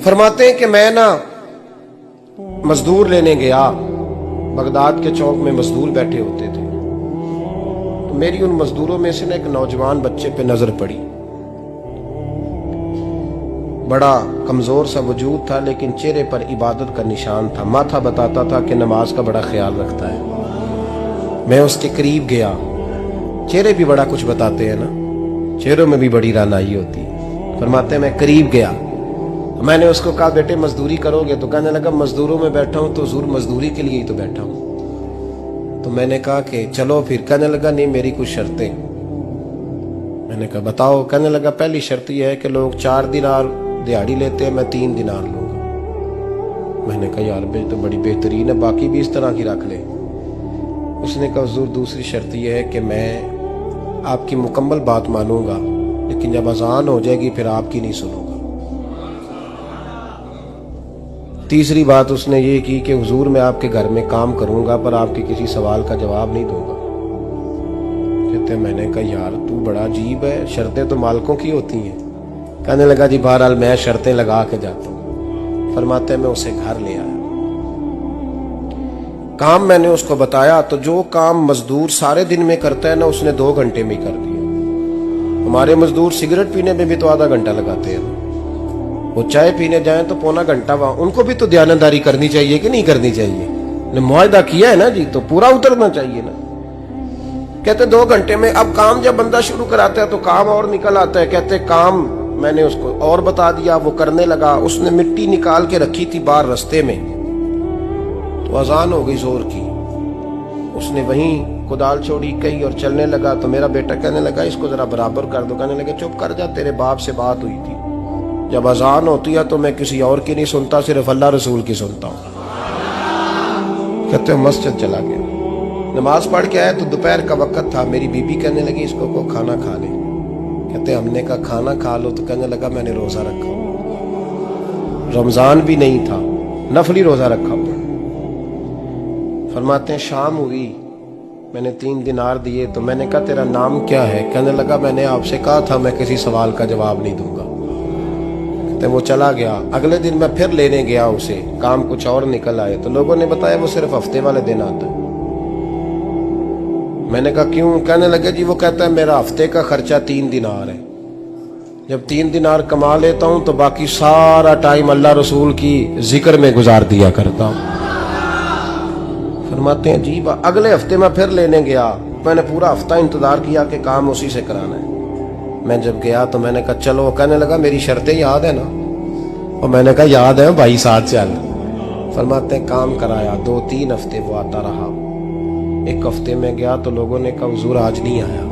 फरमाते हैं कि मैं ना मजदूर लेने गया, बगदाद के चौक में मजदूर बैठे होते थे, तो मेरी उन मजदूरों में से ना एक नौजवान बच्चे पे नजर पड़ी। बड़ा कमजोर सा वजूद था, लेकिन चेहरे पर इबादत का निशान था। माथा बताता था कि नमाज का बड़ा ख्याल रखता है। मैं उसके करीब गया। चेहरे भी बड़ा कुछ बताते हैं ना, चेहरों में भी बड़ी रानाई होती है। फरमाते हैं मैं करीब गया, मैंने उसको कहा बेटे मजदूरी करोगे? तो कहने लगा मजदूरों में बैठा हूं तो हुजूर मजदूरी के लिए ही तो बैठा हूं। तो मैंने कहा कि चलो फिर। कहने लगा नहीं, मेरी कुछ शर्तें। मैंने कहा बताओ? कहने लगा पहली शर्त यह है कि लोग 4 दिनार दिहाड़ी लेते हैं, मैं 3 दिनार लूंगा। मैंने कहा यार बे तो बड़ी बेहतरीन है, बाकी भी इस तरह की रख ले। उसने कहा हुजूर दूसरी शर्त यह है कि मैं आपकी मुकम्मल बात मानूंगा, लेकिन जब अजान हो जाएगी फिर आपकी नहीं सुनूंगा। तीसरी बात उसने ये की कि हुजूर मैं आपके घर में काम करूंगा पर आपके किसी सवाल का जवाब नहीं दूंगा। कहते मैंने कहा यार तू बड़ा अजीब है, शर्तें तो मालिकों की होती हैं। कहने लगा जी बहरहाल मैं शर्तें लगा के जाता हूं। फरमाते मैं उसे घर ले आया, काम मैंने उसको बताया, तो जो काम मजदूर सारे दिन में करता है ना उसने 2 घंटे में कर दिया। हमारे मजदूर सिगरेट पीने में भी तो आधा घंटा लगाते हैं, वो चाय पीने जाए तो पौना घंटा। वहां उनको भी तो दयानतदारी करनी चाहिए कि नहीं करनी चाहिए? ने मुआहदा किया है ना जी, तो पूरा उतरना चाहिए ना। कहते 2 घंटे में। अब काम जब बंदा शुरू कराता है तो काम और निकल आता है। कहते काम मैंने उसको और बता दिया, वो करने लगा। उसने मिट्टी निकाल के रखी थी बाहर रास्ते में, तो अजान हो गई जोर की। उसने वहीं कुदाल छोड़ी कही और चलने लगा। तो मेरा बेटा कहने लगा इसको जरा बराबर कर दो। कहने लगा चुप कर जा, तेरे बाप से बात हुई थी, जब अजान होती है तो मैं किसी और की नहीं सुनता, सिर्फ अल्लाह रसूल की सुनता हूँ। कहते मस्जिद चला गया, नमाज पढ़ के आया तो दोपहर का वक्त था। मेरी बीबी कहने लगी इसको को खाना खा ले। कहते हमने कहा खाना खा लो, तो कहने लगा मैंने रोजा रखा, रमजान भी नहीं था, नफली रोजा रखा हुआ। फरमाते हैं शाम हुई, मैंने 3 दिनार दिए, तो मैंने कहा तेरा नाम क्या है? कहने लगा मैंने आपसे कहा था मैं किसी सवाल का जवाब नहीं दूंगा। तो वो चला गया। अगले दिन मैं फिर लेने गया उसे, काम कुछ और निकल आए, तो लोगों ने बताया वो सिर्फ हफ्ते वाले दिन आता है। मैंने कहा क्यों? कहने लगे जी वो कहता है मेरा हफ्ते का खर्चा 3 दिनार है, जब 3 दिनार कमा लेता हूं तो बाकी सारा टाइम अल्लाह रसूल की जिक्र में गुजार दिया करता हूं। फरमाते हैं जी अगले हफ्ते मैं फिर लेने गया, मैंने पूरा हफ्ता इंतजार किया कि काम उसी से कराना है। मैं जब गया तो मैंने कहा चलो। कहने लगा मेरी शर्तें याद है ना? और मैंने कहा याद है भाई साथ चल। फरमाते हैं काम कराया, 2-3 हफ्ते वो आता रहा। एक हफ्ते में गया तो लोगों ने कहा हुजूर आज नहीं आया।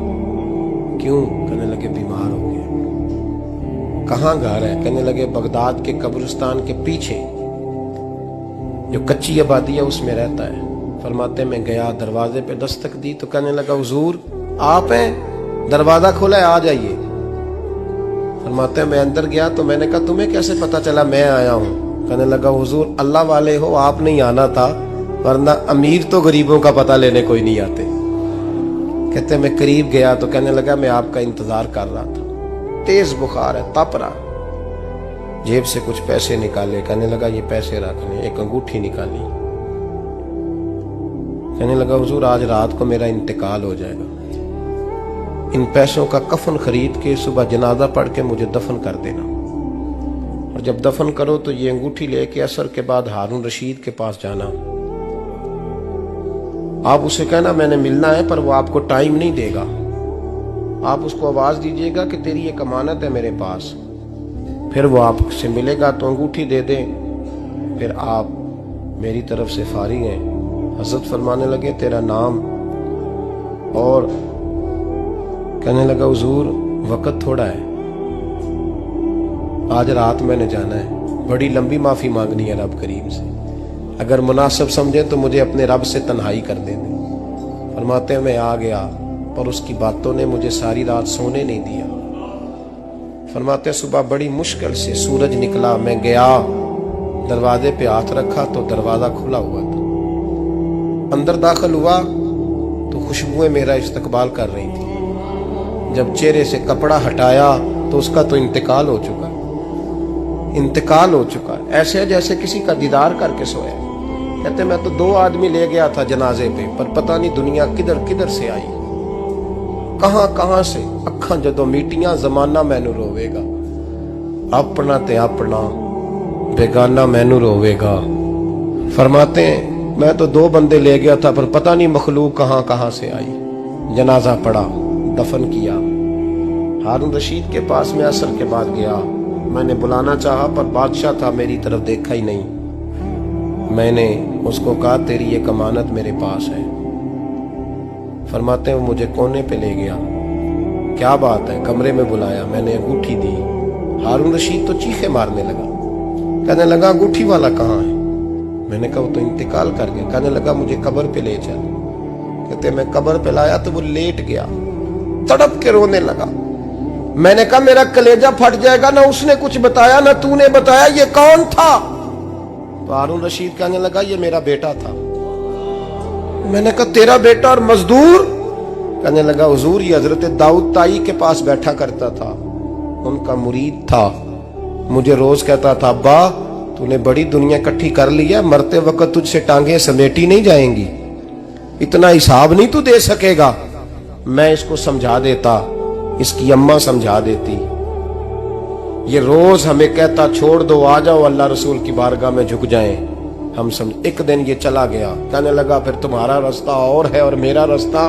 क्यों? कहने लगे बीमार हो गया। कहाँ घर है? कहने लगे बगदाद के कब्रिस्तान के पीछे जो कच्ची आबादी है उसमें रहता है। फरमाते मैं गया, दरवाजे पे दस्तक दी तो कहने लगा हुजूर आप हैं? दरवाजा खोला है, आ जाइए। फरमाते हैं मैं अंदर गया तो मैंने कहा तुम्हें कैसे पता चला मैं आया हूँ? कहने लगा हुजूर अल्लाह वाले हो, आप नहीं आना था, वरना अमीर तो गरीबों का पता लेने कोई नहीं आते। कहते मैं करीब गया तो कहने लगा मैं आपका इंतजार कर रहा था, तेज बुखार है, तप रहा। जेब से कुछ पैसे निकाले, कहने लगा ये पैसे रख लें। एक अंगूठी निकाली, कहने लगा हुजूर आज रात को मेरा इंतकाल हो जाएगा, इन पैसों का कफन खरीद के सुबह जनाजा पढ़ के मुझे दफन कर देना, और जब दफन करो तो ये अंगूठी लेके असर के बाद हारून रशीद के पास जाना। आप उसे कहना मैंने मिलना है, पर वो आपको टाइम नहीं देगा। आप उसको आवाज दीजिएगा कि तेरी एक अमानत है मेरे पास, फिर वो आपसे मिलेगा तो अंगूठी दे दें, फिर आप मेरी तरफ से फारिग हैं। हजरत फरमाने लगे तेरा नाम? और कहने लगा हुजूर वक्त थोड़ा है, आज रात मैंने जाना है, बड़ी लंबी माफी मांगनी है रब करीम से, अगर मुनासिब समझे तो मुझे अपने रब से तन्हाई कर दे दे। फरमाते हैं मैं आ गया, पर उसकी बातों ने मुझे सारी रात सोने नहीं दिया। फरमाते हैं सुबह बड़ी मुश्किल से सूरज निकला, मैं गया दरवाजे पे हाथ रखा तो दरवाजा खुला हुआ था। अंदर दाखिल हुआ तो खुशबुएं मेरा इस्तकबाल कर रही थी। जब चेहरे से कपड़ा हटाया तो उसका तो इंतकाल हो चुका। इंतकाल हो चुका है, ऐसे है जैसे किसी का दीदार करके सोया। कहते मैं तो 2 आदमी ले गया था जनाजे पे, पर पता नहीं दुनिया किधर किधर से आई, कहां कहां से। अखां जदों मीटियां जमाना मैनू रोवेगा, अपना ते अपना बेगाना मैनू रोवेगा। फरमाते हैं मैं तो 2 बंदे ले गया था, पर पता नहीं मखलूक कहां कहां से आई। जनाजा पड़ा, दफन किया। हारून रशीद के पास में असर के बाद गया, मैंने बुलाना चाहा पर बादशाह था, मेरी तरफ देखा ही नहीं। मैंने उसको कहा तेरी ये कमानत मेरे पास है। फरमाते हैं वो मुझे कोने पे ले गया, क्या बात है, कमरे में बुलाया, मैंने अंगूठी दी। हारून रशीद तो चीखे मारने लगा, कहने लगा अंगूठी वाला कहाँ है? मैंने कहा वो तो इंतकाल कर गया। कहने लगा मुझे कब्र पे ले चल। कहते मैं कब्र पे लाया तो वो लेट गया, तड़प के रोने लगा। मैंने कहा मेरा कलेजा फट जाएगा, ना उसने कुछ बताया ना तूने बताया, ये कौन था? तो हारून रशीद कहने लगा ये मेरा बेटा था। मैंने कहा तेरा बेटा और मजदूर? कहने लगा हुजूर ये हजरत दाऊद ताई के पास बैठा करता था, उनका मुरीद था, मुझे रोज कहता था अब्बा तूने बड़ी दुनिया इकट्ठी कर ली है, मरते वक्त तुझसे टांगे समेटी नहीं जाएंगी, इतना हिसाब नहीं तू दे सकेगा। मैं इसको समझा देता, इसकी अम्मा समझा देती। ये रोज हमें कहता छोड़ दो, आ जाओ अल्लाह रसूल की बारगाह में झुक जाएं। हम समझ। एक दिन ये चला गया, कहने लगा फिर तुम्हारा रास्ता और है और मेरा रास्ता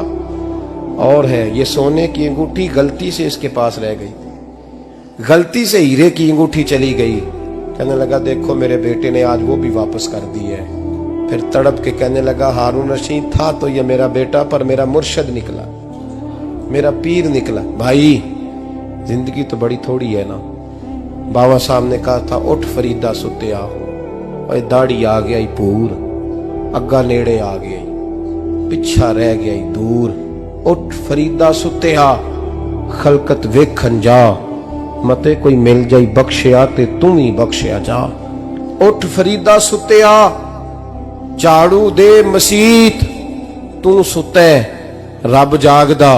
और है। ये सोने की अंगूठी गलती से इसके पास रह गई, गलती से हीरे की अंगूठी चली गई। कहने लगा देखो मेरे बेटे ने आज वो भी वापस कर दी है। फिर तड़प के कहने लगा हारून रशीद था तो ये मेरा बेटा, पर मेरा मुर्शद निकला, मेरा पीर निकला। भाई जिंदगी तो बड़ी थोड़ी है ना। बाबा साहब ने कहा था उठ फरीदा सुत्या, और दाढ़ी आ गया ही पूर, अग्गा नेड़े आ गया, पिछा रह गया ही दूर। उठ फरीदा सुत्या, खलकत वेखन जा, मते कोई मिल जाई बख्शिया ते तू ही बख्शिया जा। उठ फरीदा सुत्या, झाड़ू दे मसीत, तू सुते रब जागदा,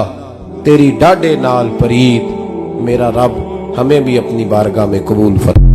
तेरी डाडे नाल परीत। मेरा रब हमें भी अपनी बारगाह में कबूल फरमा।